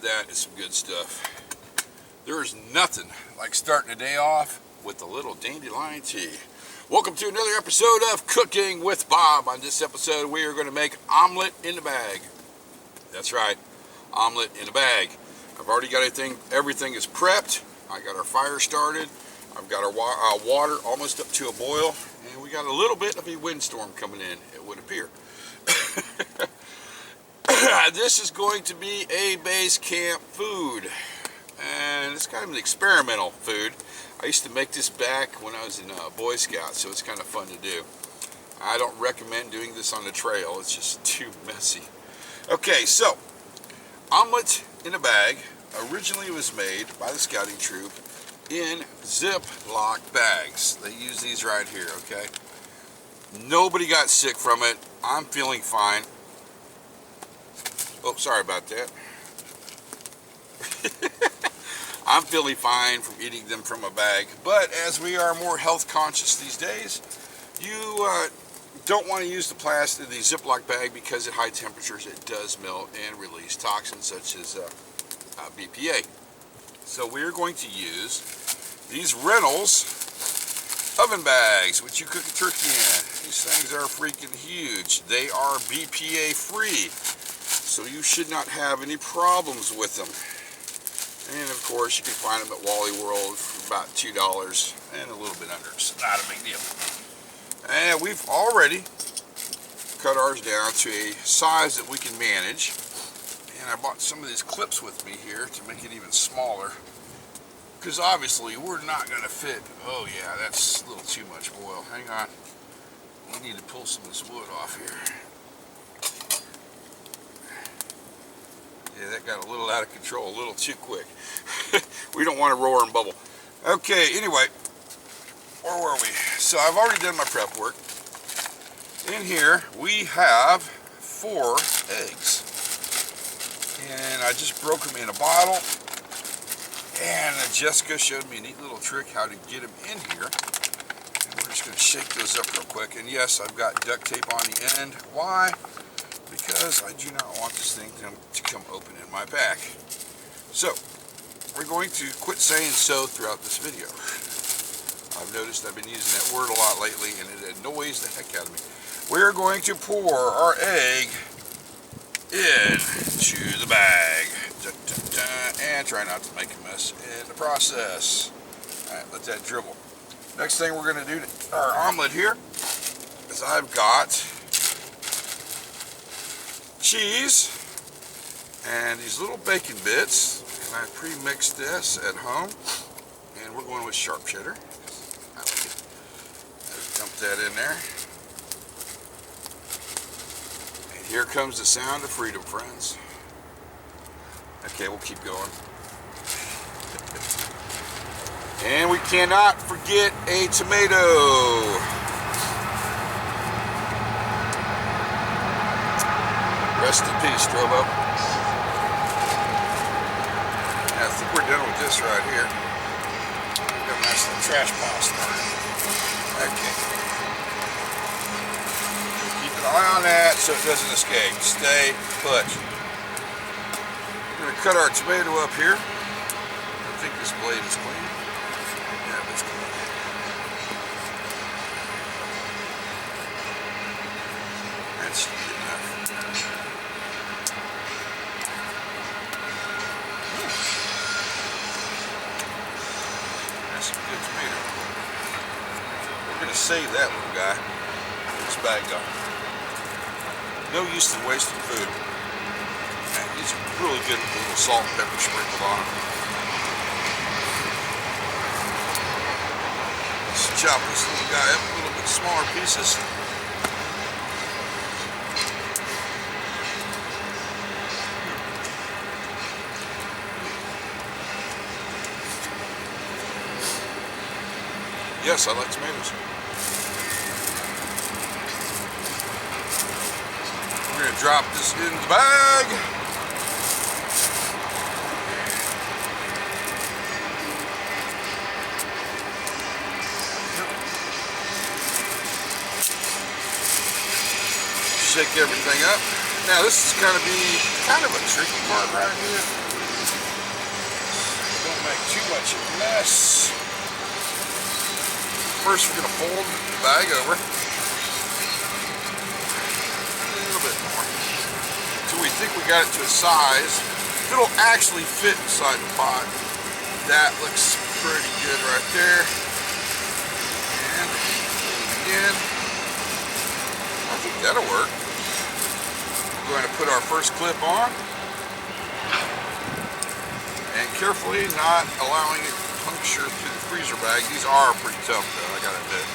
That is some good stuff. There is nothing like starting a day off with a little dandelion tea. Welcome to another episode of Cooking with Bob. On this episode, we are going to make omelet in a bag. That's right, omelet in a bag. I've already got everything is prepped. I got our fire started. I've got our water almost up to a boil, and we got a little bit of a windstorm coming in, it would appear. This is going to be a base camp food, and it's kind of an experimental food. I used to make this back when I was in Boy Scouts, so it's kind of fun to do. I don't recommend doing this on the trail. It's just too messy. Okay, so omelet in a bag originally was made by the scouting troop in Ziploc bags. They use these right here, okay? Nobody got sick from it. I'm feeling fine. Oh, sorry about that. I'm feeling fine from eating them from a bag, but as we are more health conscious these days, you don't want to use the Ziploc bag because at high temperatures it does melt and release toxins such as BPA. So we're going to use these Reynolds oven bags, which you cook a turkey in. These things are freaking huge. They are BPA free, so you should not have any problems with them. And of course, you can find them at Wally World for about $2 and a little bit under. It's not a big deal. And we've already cut ours down to a size that we can manage. And I bought some of these clips with me here to make it even smaller, because obviously we're not going to fit. Oh yeah, that's a little too much oil. Hang on. We need to pull some of this wood off here. Yeah, that got a little out of control, a little too quick. We don't want to roar and bubble. Okay, anyway, where were we? So I've already done my prep work. In here, we have 4 eggs. And I just broke them in a bottle. And Jessica showed me a neat little trick how to get them in here. And we're just going to shake those up real quick. And yes, I've got duct tape on the end. Why? Because I do not want this thing to come open in my pack. So, we're going to quit saying so throughout this video. I've noticed I've been using that word a lot lately, and it annoys the heck out of me. We're going to pour our egg into the bag. And try not to make a mess in the process. Alright, let that dribble. Next thing we're going to do to our omelet here is I've got cheese and these little bacon bits, and I pre-mixed this at home, and we're going with sharp cheddar. I like it. Let's dump that in there. And here comes the sound of freedom, friends. Okay, we'll keep going. And we cannot forget a tomato. Rest in peace, Strobo. I think we're done with this right here. We've got a nice little trash pile started. Okay. Keep an eye on that so it doesn't escape. Stay put. We're going to cut our tomato up here. I think this blade is clean. Yeah, it's clean. That's good enough. That's some good tomato. We're going to save that little guy. This bag up. No use in wasting food. Man, these are really good with a little salt and pepper sprinkled on them. Let's chop this little guy up a little bit smaller pieces. Yes, I like tomatoes. We're going to drop this in the bag. Shake everything up. Now this is going to be kind of a tricky part right here. make too much of a mess. First, we're going to fold the bag over a little bit more until we think we got it to a size that'll actually fit inside the pot. That looks pretty good right there. And again, I think that'll work. We're going to put our first clip on and carefully, not allowing it to puncture through the freezer bag. These are pretty tough though, I gotta admit.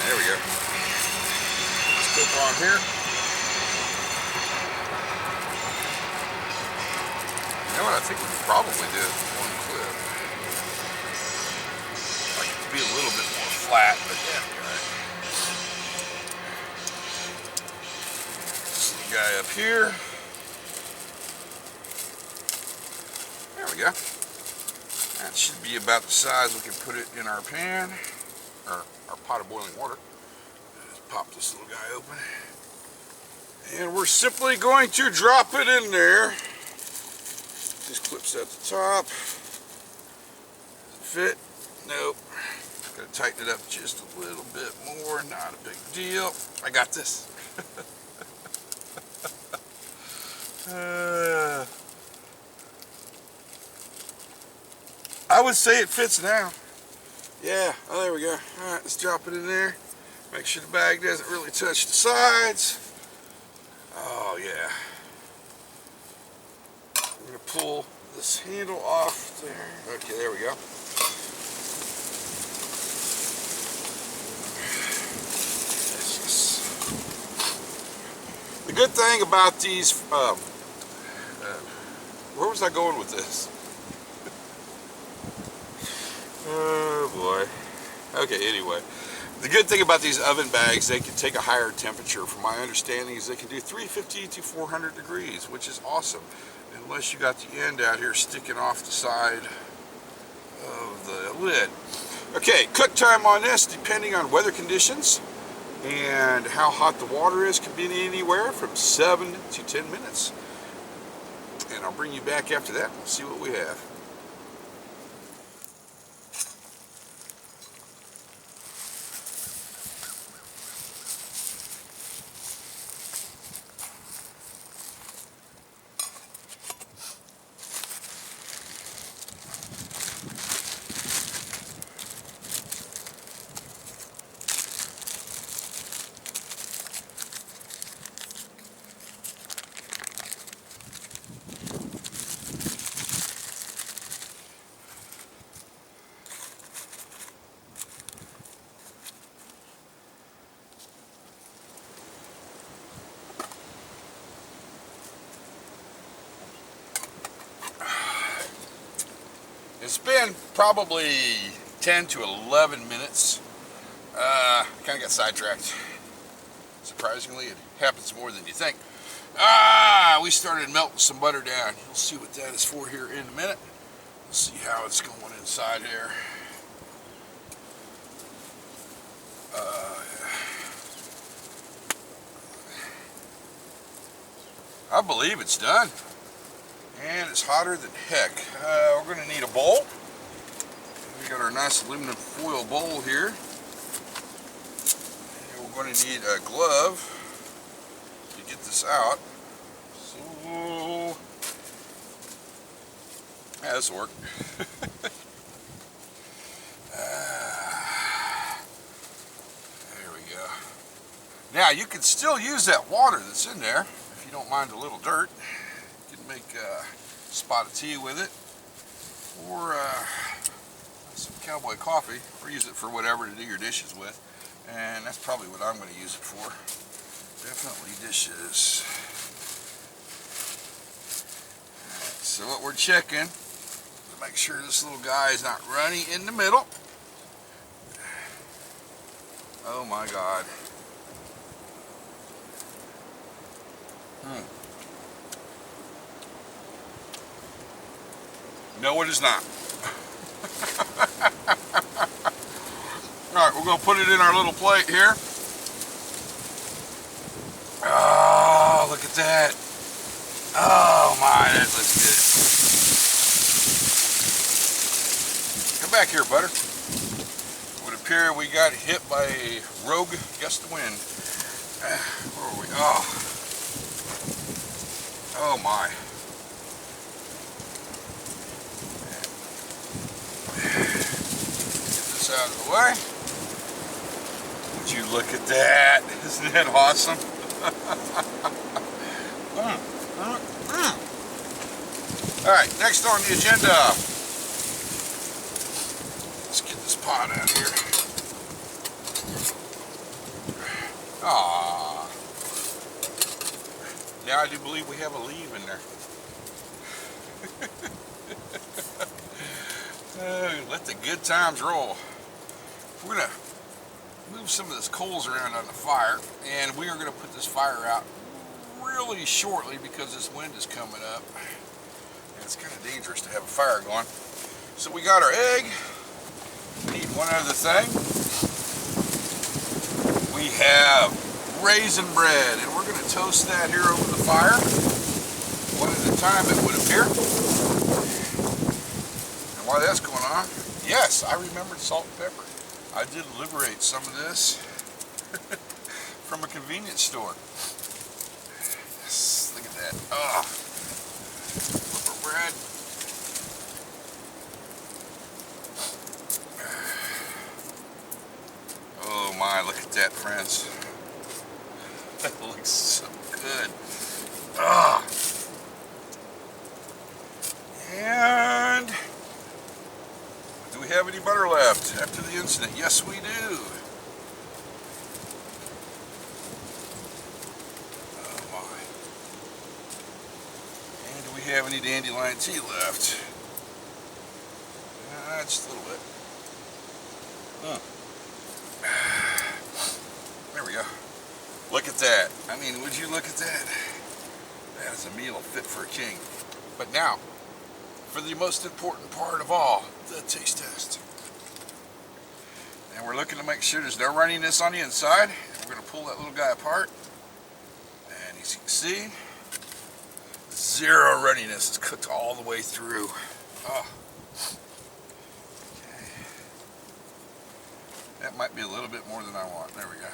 There we go. Let's clip on here. You know what, I think we could probably do one clip. I'd like it to be a little bit more flat, but yeah, you're right. This little guy up here. There we go. That should be about the size we can put it in our pan, or our pot of boiling water. Just pop this little guy open. And we're simply going to drop it in there. These clips at the top. Does it fit? Nope. Gotta tighten it up just a little bit more. Not a big deal. I got this. I would say it fits now. Yeah, oh, there we go. Alright, let's drop it in there. Make sure the bag doesn't really touch the sides. Oh, yeah. I'm going to pull this handle off there. Okay, there we go. The good thing about these, where was I going with this? Oh boy. Okay, anyway. The good thing about these oven bags, they can take a higher temperature. From my understanding is they can do 350 to 400 degrees, which is awesome. Unless you got the end out here sticking off the side of the lid. Okay, cook time on this, depending on weather conditions and how hot the water is, can be anywhere from 7 to 10 minutes. And I'll bring you back after that. We'll see what we have. It's been probably 10 to 11 minutes. Kind of got sidetracked. Surprisingly, it happens more than you think. We started melting some butter down. You'll see what that is for here in a minute. We'll see how it's going inside here. I believe it's done. And it's hotter than heck. We're going to need a bowl. We got our nice aluminum foil bowl here. And we're going to need a glove to get this out. So, yeah, this will work. There we go. Now you can still use that water that's in there if you don't mind a little dirt. Make a spot of tea with it, or some cowboy coffee, or use it for whatever to do your dishes with, and that's probably what I'm going to use it for. Definitely dishes. So what we're checking to make sure this little guy is not runny in the middle. Oh my God. No, it is not. Alright, we're going to put it in our little plate here. Oh, look at that. Oh my, that that looks good. Come back here, butter. It would appear we got hit by a rogue gust of wind. Where are we? Oh my. Get this out of the way. Would you look at that? Isn't that awesome? Alright, next on the agenda. Let's get this pot out of here. Ah. Now I do believe we have a leaf in there. Let the good times roll. We're going to move some of this coals around on the fire, and we are going to put this fire out really shortly because this wind is coming up. And it's kind of dangerous to have a fire going. So we got our egg. We need one other thing. We have raisin bread, and we're going to toast that here over the fire. One at a time, it would appear. And while that's going on, yes, I remembered salt and pepper. I did liberate some of this from a convenience store. Yes, look at that. Oh, pepper bread. Oh my, look at that, friends. That looks so good. Ah. And do we have any butter left after the incident? Yes, we do. Oh my. And do we have any dandelion tea left? Just a little bit. There we go. Look at that. I mean, would you look at that? That is a meal fit for a king. But now, for the most important part of all, the taste test. And we're looking to make sure there's no runniness on the inside. And we're going to pull that little guy apart. And as you can see, zero runniness. It's cooked all the way through. Oh. Okay. That might be a little bit more than I want. There we go.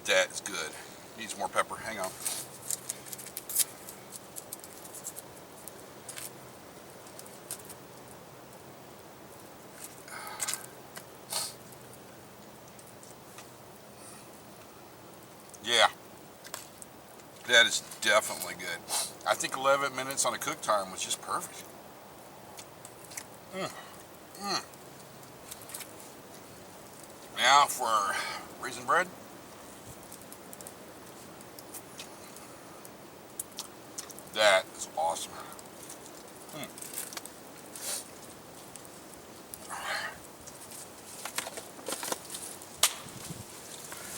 That is good. Needs more pepper. Hang on. Yeah. That is definitely good. I think 11 minutes on a cook time was just perfect. Now for our raisin bread. That is awesome.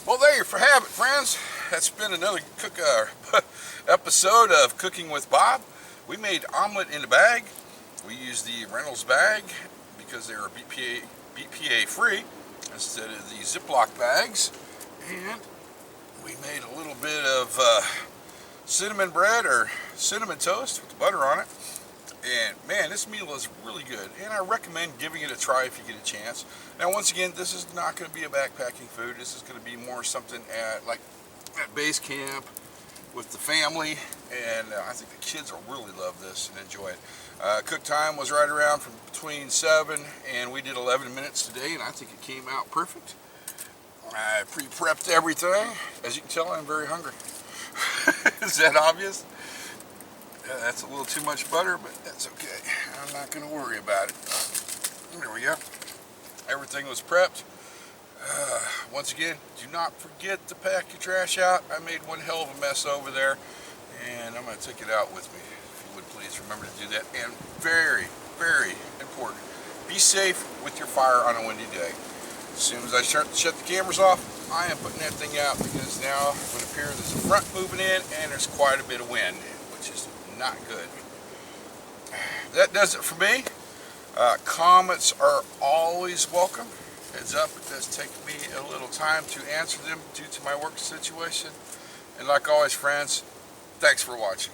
Well, there you have it, friends. That's been another episode of Cooking with Bob. We made omelet in a bag. We used the Reynolds bag because they are BPA free instead of the Ziploc bags. And we made a little bit of cinnamon bread or cinnamon toast with the butter on it. And man, this meal is really good, and I recommend giving it a try if you get a chance. Now once again, this is not going to be a backpacking food. This is going to be more something at base camp with the family, and I think the kids will really love this and enjoy it. Cook time was right around from between 7 and we did 11 minutes today, and I think it came out perfect. I pre-prepped everything. As you can tell, I'm very hungry. Is that obvious? That's a little too much butter, but that's okay. I'm not going to worry about it. There we go. Everything was prepped. Once again, do not forget to pack your trash out. I made one hell of a mess over there, and I'm going to take it out with me. If you would please remember to do that. And very, very important, be safe with your fire on a windy day. As soon as I shut the cameras off, I am putting that thing out because now it would appear there's a front moving in and there's quite a bit of wind, which is not good. That does it for me. Comments are always welcome. Heads up, it does take me a little time to answer them due to my work situation. And like always, friends, thanks for watching.